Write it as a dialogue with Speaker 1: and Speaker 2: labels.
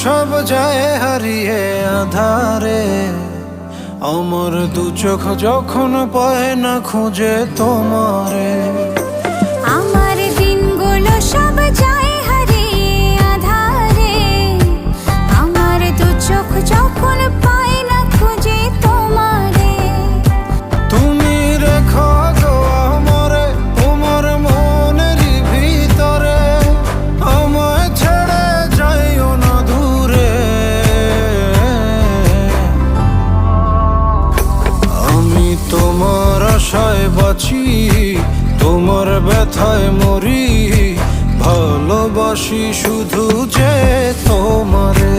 Speaker 1: সব যায় হারিয়ে আধারে, আমার দু চোখ যখন পায় না খুঁজে তোমারে।
Speaker 2: আমার দিনগুলো সব যায় হারিয়ে আধারে, আমার দু চোখ যখন পায় না খুঁজে তোমারে।
Speaker 1: তুমি রেখো গো আমারে তোমার মনেরই ভিতরে, আমায় ছেড়ে যাইও না দূরে। আমি তোমার আশায় বাঁচি, তোমার ব্যথায় মরি, ভালোবাসি শুধু যে তোমারে।